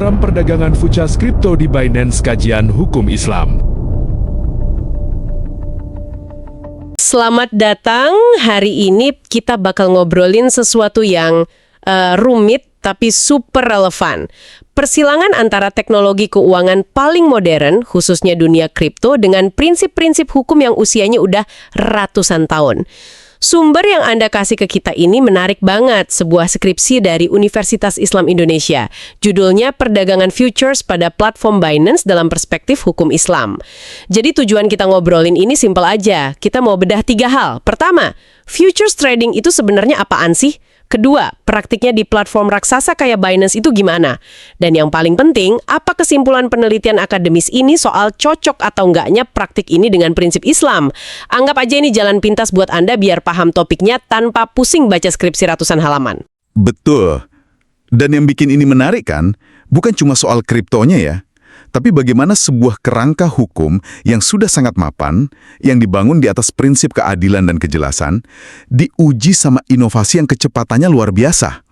haram perdagangan futures kripto di Binance Kajian Hukum Islam. Selamat datang. Hari ini kita bakal ngobrolin sesuatu yang rumit tapi super relevan. Persilangan antara teknologi keuangan paling modern, khususnya dunia kripto, dengan prinsip-prinsip hukum yang usianya udah ratusan tahun. Sumber yang Anda kasih ke kita ini menarik banget, sebuah skripsi dari Universitas Islam Indonesia. Judulnya Perdagangan Futures pada Platform Binance dalam Perspektif Hukum Islam. Jadi tujuan kita ngobrolin ini simpel aja. Kita mau bedah 3 hal. Pertama, futures trading itu sebenarnya apaan sih? Kedua, praktiknya di platform raksasa kayak Binance itu gimana? Dan yang paling penting, apa kesimpulan penelitian akademis ini soal cocok atau enggaknya praktik ini dengan prinsip Islam? Anggap aja ini jalan pintas buat Anda biar paham topiknya tanpa pusing baca skripsi ratusan halaman. Betul. Dan yang bikin ini menarik kan, bukan cuma soal kriptonya ya, tapi bagaimana sebuah kerangka hukum yang sudah sangat mapan, yang dibangun di atas prinsip keadilan dan kejelasan, diuji sama inovasi yang kecepatannya luar biasa.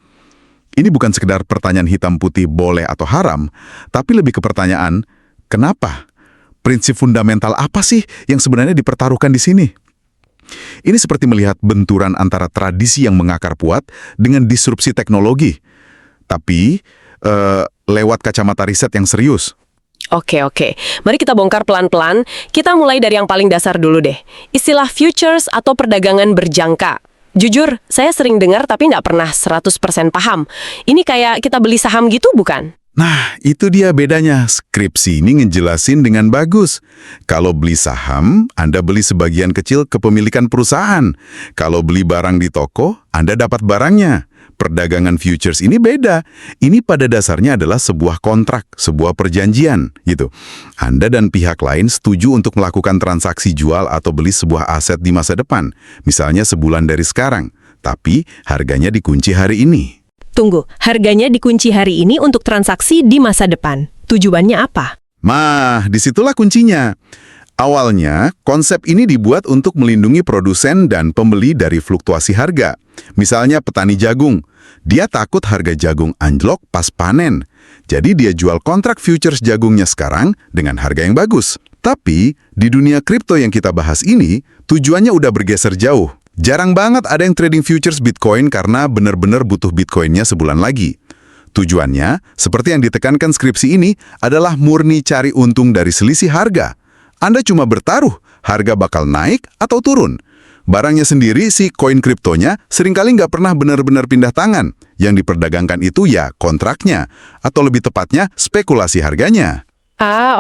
Ini bukan sekedar pertanyaan hitam putih boleh atau haram, tapi lebih ke pertanyaan, kenapa? Prinsip fundamental apa sih yang sebenarnya dipertaruhkan di sini? Ini seperti melihat benturan antara tradisi yang mengakar kuat dengan disrupsi teknologi. Tapi, lewat kacamata riset yang serius. Oke. Mari kita bongkar pelan-pelan. Kita mulai dari yang paling dasar dulu deh. Istilah futures atau perdagangan berjangka. Jujur, saya sering dengar tapi nggak pernah 100% paham. Ini kayak kita beli saham gitu bukan? Nah, itu dia bedanya. Skripsi ini ngejelasin dengan bagus. Kalau beli saham, Anda beli sebagian kecil kepemilikan perusahaan. Kalau beli barang di toko, Anda dapat barangnya. Perdagangan futures ini beda. Ini pada dasarnya adalah sebuah kontrak, sebuah perjanjian, gitu. Anda dan pihak lain setuju untuk melakukan transaksi jual atau beli sebuah aset di masa depan, misalnya sebulan dari sekarang, tapi harganya dikunci hari ini. Tunggu, harganya dikunci hari ini untuk transaksi di masa depan. Tujuannya apa? Disitulah kuncinya. Awalnya, konsep ini dibuat untuk melindungi produsen dan pembeli dari fluktuasi harga. Misalnya petani jagung, dia takut harga jagung anjlok pas panen. Jadi dia jual kontrak futures jagungnya sekarang dengan harga yang bagus. Tapi, di dunia kripto yang kita bahas ini, tujuannya udah bergeser jauh. Jarang banget ada yang trading futures Bitcoin karena benar-benar butuh Bitcoinnya sebulan lagi. Tujuannya, seperti yang ditekankan skripsi ini, adalah murni cari untung dari selisih harga. Anda cuma bertaruh, harga bakal naik atau turun. Barangnya sendiri, si koin kriptonya, seringkali nggak pernah benar-benar pindah tangan. Yang diperdagangkan itu ya kontraknya, atau lebih tepatnya spekulasi harganya.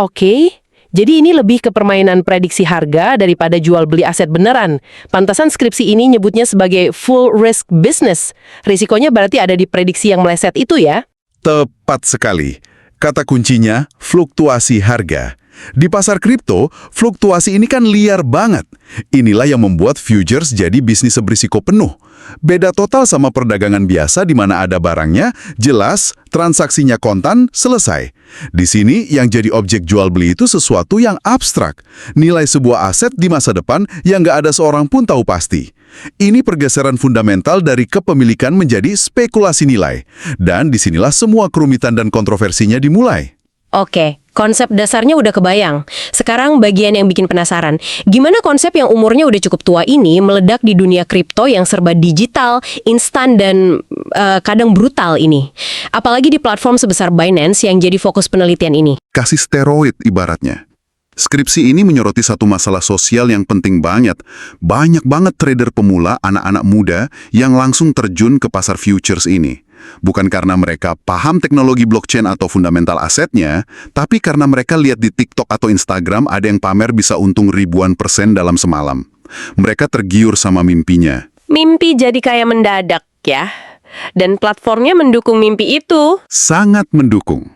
Oke. Jadi ini lebih ke permainan prediksi harga daripada jual beli aset beneran. Pantasan skripsi ini nyebutnya sebagai full risk business. Risikonya berarti ada di prediksi yang meleset itu ya? Tepat sekali. Kata kuncinya, fluktuasi harga. Di pasar kripto, fluktuasi ini kan liar banget. Inilah yang membuat futures jadi bisnis berisiko penuh. Beda total sama perdagangan biasa di mana ada barangnya, jelas, transaksinya kontan, selesai. Di sini yang jadi objek jual beli itu sesuatu yang abstrak. Nilai sebuah aset di masa depan yang nggak ada seorang pun tahu pasti. Ini pergeseran fundamental dari kepemilikan menjadi spekulasi nilai. Dan disinilah semua kerumitan dan kontroversinya dimulai. Oke, konsep dasarnya udah kebayang. Sekarang bagian yang bikin penasaran. Gimana konsep yang umurnya udah cukup tua ini meledak di dunia kripto yang serba digital, instan, dan kadang brutal ini? Apalagi di platform sebesar Binance yang jadi fokus penelitian ini. Kasih steroid ibaratnya. Skripsi ini menyoroti satu masalah sosial yang penting banget. Banyak banget trader pemula, anak-anak muda, yang langsung terjun ke pasar futures ini. Bukan karena mereka paham teknologi blockchain atau fundamental asetnya, tapi karena mereka lihat di TikTok atau Instagram ada yang pamer bisa untung ribuan % dalam semalam. Mereka tergiur sama mimpinya. Mimpi jadi kayak mendadak ya. Dan platformnya mendukung mimpi itu. Sangat mendukung.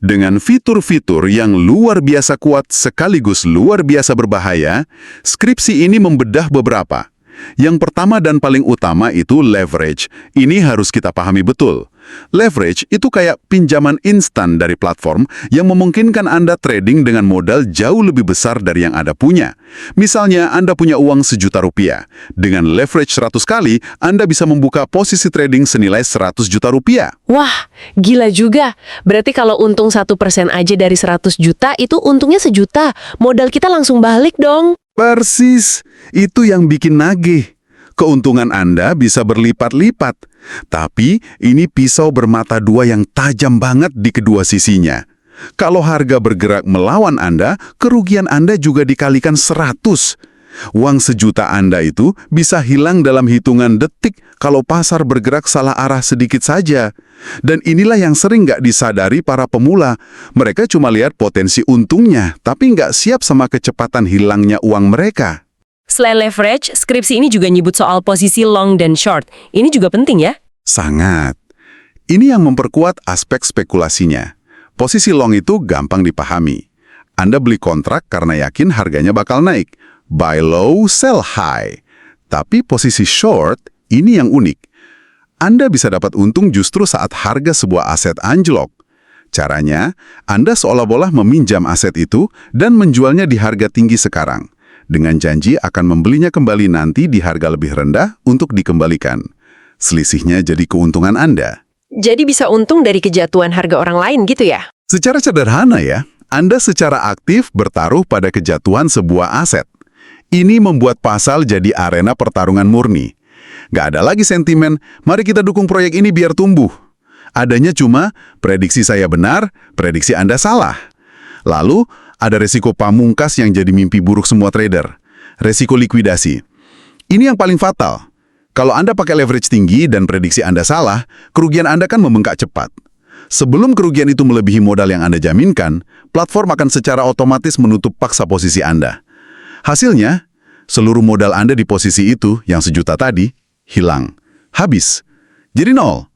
Dengan fitur-fitur yang luar biasa kuat sekaligus luar biasa berbahaya, skripsi ini membedah beberapa. Yang pertama dan paling utama itu leverage. Ini harus kita pahami betul. Leverage itu kayak pinjaman instan dari platform yang memungkinkan Anda trading dengan modal jauh lebih besar dari yang Anda punya. Misalnya, Anda punya uang Rp1.000.000. Dengan leverage 100 kali, Anda bisa membuka posisi trading senilai Rp100.000.000. Wah, gila juga. Berarti kalau untung 1% aja dari 100 juta, itu untungnya 1 juta. Modal kita langsung balik dong. Persis, itu yang bikin nagih. Keuntungan Anda bisa berlipat-lipat. Tapi ini pisau bermata dua yang tajam banget di kedua sisinya. Kalau harga bergerak melawan Anda, kerugian Anda juga dikalikan 100. Uang 1 juta Anda itu bisa hilang dalam hitungan detik kalau pasar bergerak salah arah sedikit saja. Dan inilah yang sering nggak disadari para pemula. Mereka cuma lihat potensi untungnya, tapi nggak siap sama kecepatan hilangnya uang mereka. Selain leverage, skripsi ini juga nyebut soal posisi long dan short. Ini juga penting ya? Sangat. Ini yang memperkuat aspek spekulasinya. Posisi long itu gampang dipahami. Anda beli kontrak karena yakin harganya bakal naik. Buy low, sell high. Tapi posisi short, ini yang unik. Anda bisa dapat untung justru saat harga sebuah aset anjlok. Caranya, Anda seolah-olah meminjam aset itu dan menjualnya di harga tinggi sekarang, dengan janji akan membelinya kembali nanti di harga lebih rendah untuk dikembalikan. Selisihnya jadi keuntungan Anda. Jadi bisa untung dari kejatuhan harga orang lain gitu ya? Secara sederhana ya, Anda secara aktif bertaruh pada kejatuhan sebuah aset. Ini membuat pasar jadi arena pertarungan murni. Nggak ada lagi sentimen, mari kita dukung proyek ini biar tumbuh. Adanya cuma, prediksi saya benar, prediksi Anda salah. Lalu, ada resiko pamungkas yang jadi mimpi buruk semua trader. Resiko likuidasi. Ini yang paling fatal. Kalau Anda pakai leverage tinggi dan prediksi Anda salah, kerugian Anda kan membengkak cepat. Sebelum kerugian itu melebihi modal yang Anda jaminkan, platform akan secara otomatis menutup paksa posisi Anda. Hasilnya, seluruh modal Anda di posisi itu, yang 1 juta tadi, hilang. Habis. Jadi nol.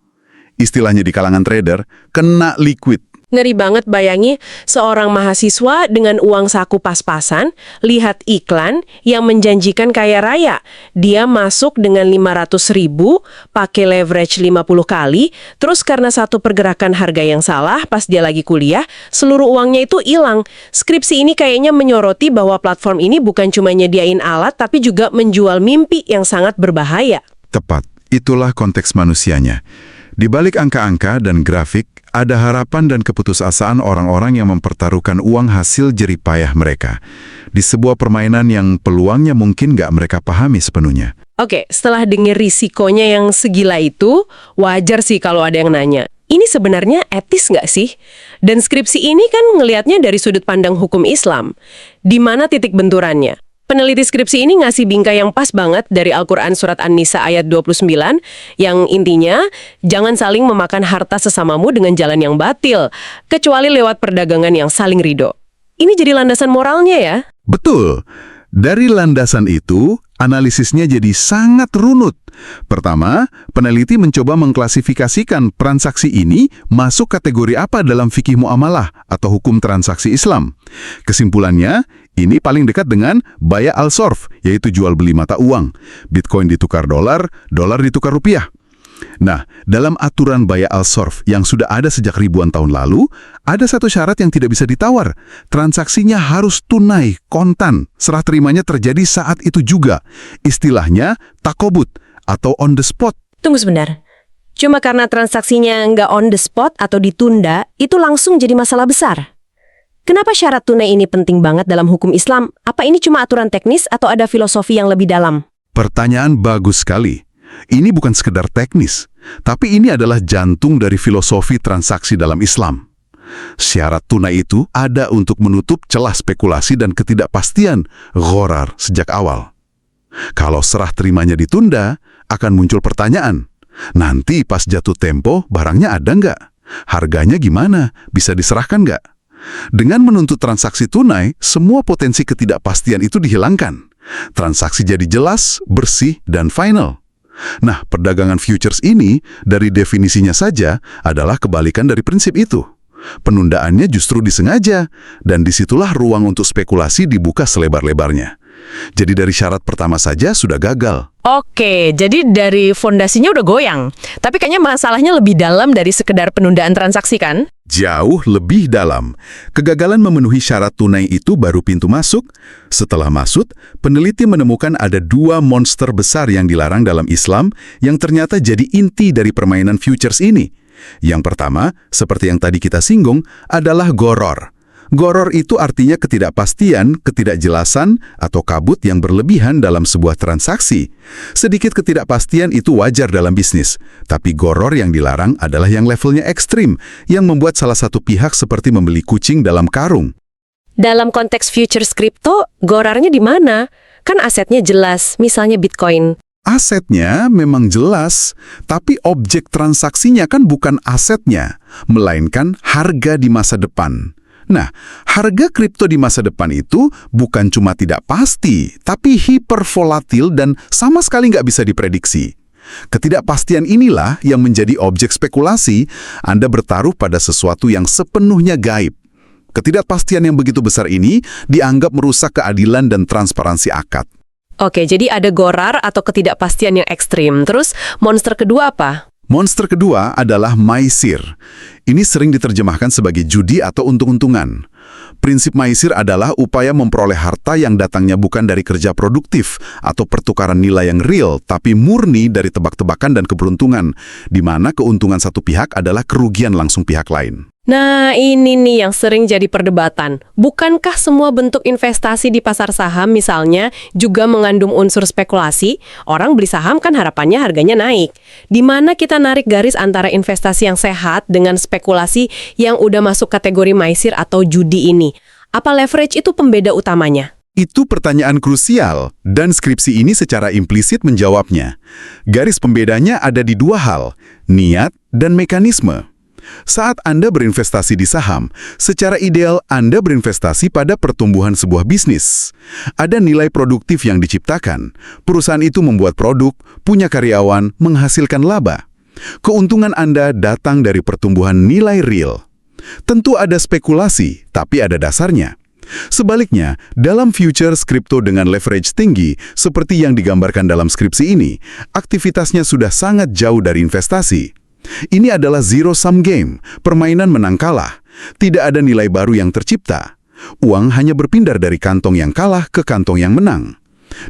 Istilahnya di kalangan trader, kena liquid. Ngeri banget bayangi seorang mahasiswa dengan uang saku pas-pasan, lihat iklan yang menjanjikan kaya raya. Dia masuk dengan 500.000, pakai leverage 50 kali, terus karena satu pergerakan harga yang salah pas dia lagi kuliah, seluruh uangnya itu hilang. Skripsi ini kayaknya menyoroti bahwa platform ini bukan cuma nyediain alat, tapi juga menjual mimpi yang sangat berbahaya. Tepat, itulah konteks manusianya. Di balik angka-angka dan grafik, ada harapan dan keputusasaan orang-orang yang mempertaruhkan uang hasil jerih payah mereka di sebuah permainan yang peluangnya mungkin nggak mereka pahami sepenuhnya. Oke, setelah dengar risikonya yang segila itu, wajar sih kalau ada yang nanya, ini sebenarnya etis nggak sih? Dan skripsi ini kan ngelihatnya dari sudut pandang hukum Islam. Di mana titik benturannya? Peneliti skripsi ini ngasih bingkai yang pas banget dari Al-Quran Surat An-Nisa ayat 29, yang intinya, jangan saling memakan harta sesamamu dengan jalan yang batil, kecuali lewat perdagangan yang saling ridho. Ini jadi landasan moralnya ya? Betul. Dari landasan itu, analisisnya jadi sangat runut. Pertama, peneliti mencoba mengklasifikasikan transaksi ini masuk kategori apa dalam fikih muamalah atau hukum transaksi Islam. Kesimpulannya, ini paling dekat dengan baya al-sorf, yaitu jual beli mata uang. Bitcoin ditukar dolar, dolar ditukar rupiah. Nah, dalam aturan baya al-sorf yang sudah ada sejak ribuan tahun lalu, ada satu syarat yang tidak bisa ditawar. Transaksinya harus tunai, kontan. Serah terimanya terjadi saat itu juga. Istilahnya takobut atau on the spot. Tunggu sebentar. Cuma karena transaksinya nggak on the spot atau ditunda, itu langsung jadi masalah besar. Kenapa syarat tunai ini penting banget dalam hukum Islam? Apa ini cuma aturan teknis atau ada filosofi yang lebih dalam? Pertanyaan bagus sekali. Ini bukan sekedar teknis, tapi ini adalah jantung dari filosofi transaksi dalam Islam. Syarat tunai itu ada untuk menutup celah spekulasi dan ketidakpastian ghorar sejak awal. Kalau serah terimanya ditunda, akan muncul pertanyaan. Nanti pas jatuh tempo, barangnya ada nggak? Harganya gimana? Bisa diserahkan nggak? Dengan menuntut transaksi tunai, semua potensi ketidakpastian itu dihilangkan. Transaksi jadi jelas, bersih, dan final. Nah, perdagangan futures ini, dari definisinya saja, adalah kebalikan dari prinsip itu. Penundaannya justru disengaja, dan disitulah ruang untuk spekulasi dibuka selebar-lebarnya. Jadi dari syarat pertama saja sudah gagal. Oke, jadi dari fondasinya udah goyang. Tapi kayaknya masalahnya lebih dalam dari sekedar penundaan transaksi kan? Jauh lebih dalam. Kegagalan memenuhi syarat tunai itu baru pintu masuk. Setelah masuk, peneliti menemukan ada 2 monster besar yang dilarang dalam Islam yang ternyata jadi inti dari permainan futures ini. Yang pertama, seperti yang tadi kita singgung, adalah gharar. Gharar itu artinya ketidakpastian, ketidakjelasan, atau kabut yang berlebihan dalam sebuah transaksi. Sedikit ketidakpastian itu wajar dalam bisnis, tapi gharar yang dilarang adalah yang levelnya ekstrim, yang membuat salah satu pihak seperti membeli kucing dalam karung. Dalam konteks futures kripto, ghararnya di mana? Kan asetnya jelas, misalnya Bitcoin. Asetnya memang jelas, tapi objek transaksinya kan bukan asetnya, melainkan harga di masa depan. Nah, harga kripto di masa depan itu bukan cuma tidak pasti, tapi hipervolatil dan sama sekali nggak bisa diprediksi. Ketidakpastian inilah yang menjadi objek spekulasi. Anda bertaruh pada sesuatu yang sepenuhnya gaib. Ketidakpastian yang begitu besar ini dianggap merusak keadilan dan transparansi akad. Oke, jadi ada gharar atau ketidakpastian yang ekstrim. Terus, monster kedua apa? Monster kedua adalah maisir. Ini sering diterjemahkan sebagai judi atau untung-untungan. Prinsip maisir adalah upaya memperoleh harta yang datangnya bukan dari kerja produktif atau pertukaran nilai yang real, tapi murni dari tebak-tebakan dan keberuntungan, di mana keuntungan satu pihak adalah kerugian langsung pihak lain. Nah, ini nih yang sering jadi perdebatan. Bukankah semua bentuk investasi di pasar saham misalnya juga mengandung unsur spekulasi? Orang beli saham kan harapannya harganya naik. Di mana kita narik garis antara investasi yang sehat dengan spekulasi yang udah masuk kategori maisir atau judi ini? Apa leverage itu pembeda utamanya? Itu pertanyaan krusial, dan skripsi ini secara implisit menjawabnya. Garis pembedanya ada di 2 hal, niat dan mekanisme. Saat Anda berinvestasi di saham, secara ideal Anda berinvestasi pada pertumbuhan sebuah bisnis. Ada nilai produktif yang diciptakan. Perusahaan itu membuat produk, punya karyawan, menghasilkan laba. Keuntungan Anda datang dari pertumbuhan nilai real. Tentu ada spekulasi, tapi ada dasarnya. Sebaliknya, dalam futures kripto dengan leverage tinggi, seperti yang digambarkan dalam skripsi ini, aktivitasnya sudah sangat jauh dari investasi. Ini adalah zero-sum game, permainan menang kalah. Tidak ada nilai baru yang tercipta. Uang hanya berpindah dari kantong yang kalah ke kantong yang menang.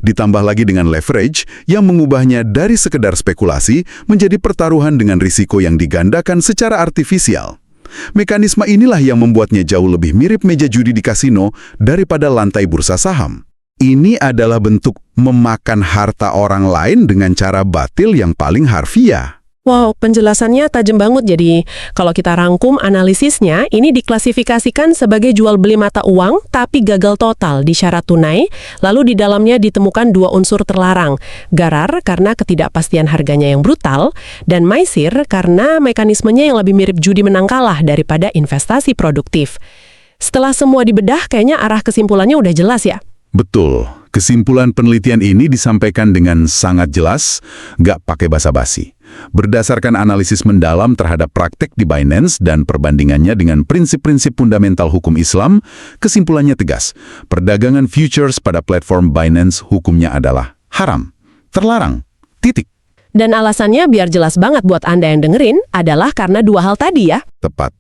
Ditambah lagi dengan leverage yang mengubahnya dari sekedar spekulasi menjadi pertaruhan dengan risiko yang digandakan secara artifisial. Mekanisme inilah yang membuatnya jauh lebih mirip meja judi di kasino daripada lantai bursa saham. Ini adalah bentuk memakan harta orang lain dengan cara batil yang paling harfiah. Wow, penjelasannya tajam banget. Jadi, kalau kita rangkum analisisnya, ini diklasifikasikan sebagai jual beli mata uang, tapi gagal total di syarat tunai, lalu di dalamnya ditemukan 2 unsur terlarang. Gharar karena ketidakpastian harganya yang brutal, dan maisir karena mekanismenya yang lebih mirip judi menang kalah daripada investasi produktif. Setelah semua dibedah, kayaknya arah kesimpulannya udah jelas ya? Betul. Kesimpulan penelitian ini disampaikan dengan sangat jelas, nggak pakai basa-basi. Berdasarkan analisis mendalam terhadap praktek di Binance dan perbandingannya dengan prinsip-prinsip fundamental hukum Islam, kesimpulannya tegas. Perdagangan futures pada platform Binance hukumnya adalah haram, terlarang, titik. Dan alasannya biar jelas banget buat Anda yang dengerin adalah karena 2 hal tadi ya. Tepat.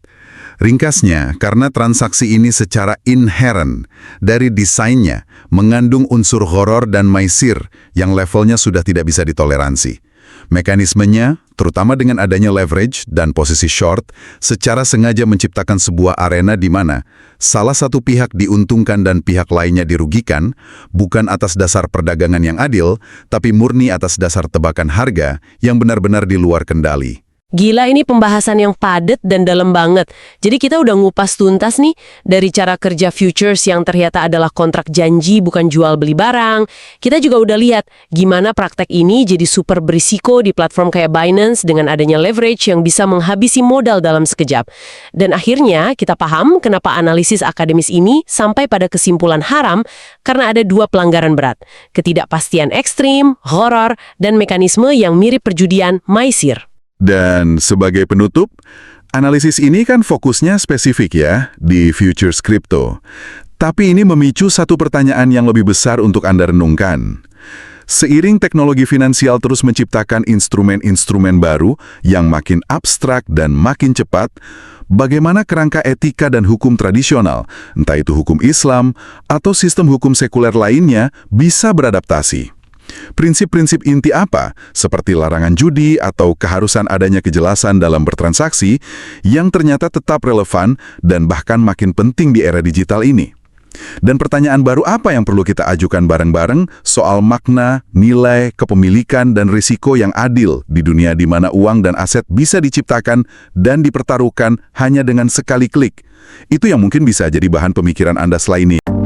Ringkasnya, karena transaksi ini secara inherent dari desainnya mengandung unsur gharar dan maisir yang levelnya sudah tidak bisa ditoleransi. Mekanismenya, terutama dengan adanya leverage dan posisi short, secara sengaja menciptakan sebuah arena di mana salah satu pihak diuntungkan dan pihak lainnya dirugikan, bukan atas dasar perdagangan yang adil, tapi murni atas dasar tebakan harga yang benar-benar di luar kendali. Gila, ini pembahasan yang padat dan dalam banget. Jadi kita udah ngupas tuntas nih dari cara kerja futures yang ternyata adalah kontrak janji bukan jual beli barang. Kita juga udah lihat gimana praktek ini jadi super berisiko di platform kayak Binance dengan adanya leverage yang bisa menghabisi modal dalam sekejap. Dan akhirnya kita paham kenapa analisis akademis ini sampai pada kesimpulan haram karena ada 2 pelanggaran berat. Ketidakpastian ekstrim, gharar, dan mekanisme yang mirip perjudian maisir. Dan sebagai penutup, analisis ini kan fokusnya spesifik ya di futures crypto. Tapi ini memicu satu pertanyaan yang lebih besar untuk Anda renungkan. Seiring teknologi finansial terus menciptakan instrumen-instrumen baru yang makin abstrak dan makin cepat, bagaimana kerangka etika dan hukum tradisional, entah itu hukum Islam atau sistem hukum sekuler lainnya, bisa beradaptasi? Prinsip-prinsip inti apa, seperti larangan judi atau keharusan adanya kejelasan dalam bertransaksi, yang ternyata tetap relevan dan bahkan makin penting di era digital ini? Dan pertanyaan baru apa yang perlu kita ajukan bareng-bareng soal makna, nilai, kepemilikan, dan risiko yang adil di dunia di mana uang dan aset bisa diciptakan dan dipertaruhkan hanya dengan sekali klik? Itu yang mungkin bisa jadi bahan pemikiran Anda setelah ini.